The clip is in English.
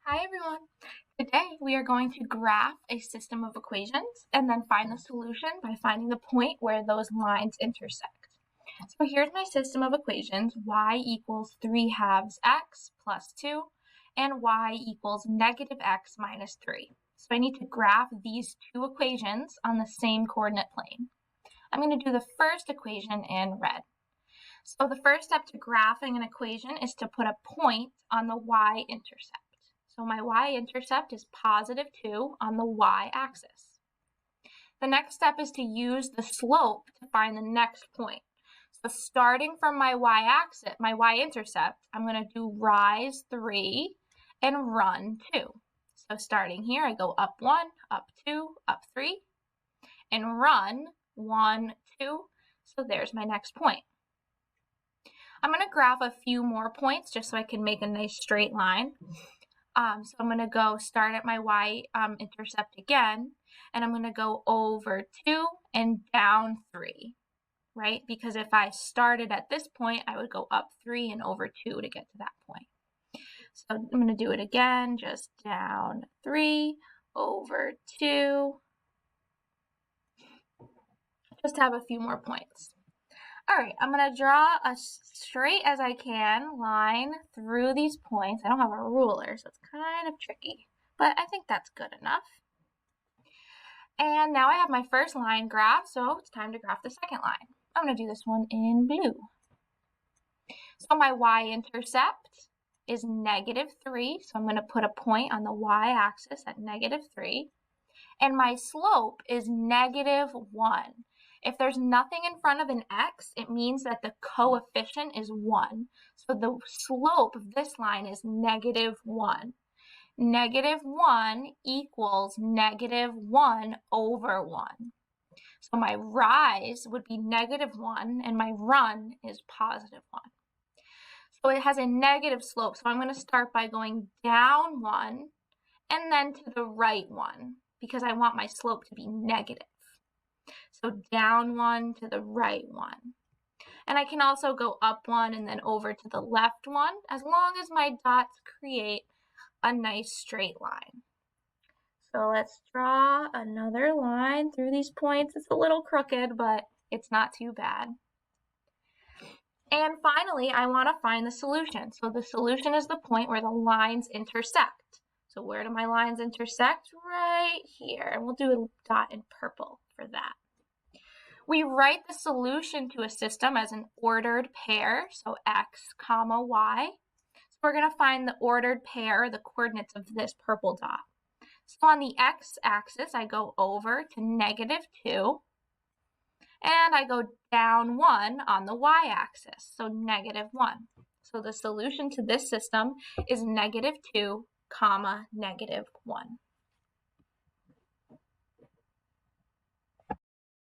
Hi everyone! Today we are going to graph a system of equations and then find the solution by finding the point where those lines intersect. So here's my system of equations: y equals 3/2 x plus 2 and y equals negative x minus 3. So I need to graph these two equations on the same coordinate plane. I'm going to do the first equation in red. So the first step to graphing an equation is to put a point on the y-intercept. So my y-intercept is positive 2 on the y-axis. The next step is to use the slope to find the next point. So starting from my y-axis, my y-intercept, I'm going to do rise 3 and run 2. So starting here, I go up 1, up 2, up 3, and run 1, 2. So there's my next point. I'm going to graph a few more points just so I can make a nice straight line. So I'm going to go start at my y-intercept again, and I'm going to go over 2 and down 3, right? Because if I started at this point, I would go up 3 and over 2 to get to that point. So I'm going to do it again, just down 3, over 2, just to have a few more points. All right, I'm going to draw a straight as I can line through these points. I don't have a ruler, so it's kind of tricky, but I think that's good enough. And now I have my first line graphed, so it's time to graph the second line. I'm going to do this one in blue. So my y-intercept is negative 3, so I'm going to put a point on the y-axis at negative 3. And my slope is negative 1. If there's nothing in front of an x, it means that the coefficient is 1. So the slope of this line is negative 1. Negative 1 equals negative 1 over 1. So my rise would be negative 1, and my run is positive 1. So it has a negative slope, so I'm going to start by going down 1 and then to the right 1, because I want my slope to be negative. So down 1 to the right 1. And I can also go up 1 and then over to the left 1, as long as my dots create a nice straight line. So let's draw another line through these points. It's a little crooked, but it's not too bad. And finally, I want to find the solution. So the solution is the point where the lines intersect. So where do my lines intersect? Right here. And we'll do a dot in purple for that. We write the solution to a system as an ordered pair, so x comma y. So we're going to find the ordered pair, the coordinates of this purple dot. So on the x-axis, I go over to negative 2, and I go down 1 on the y-axis, so negative 1. So the solution to this system is negative 2, comma, negative 1.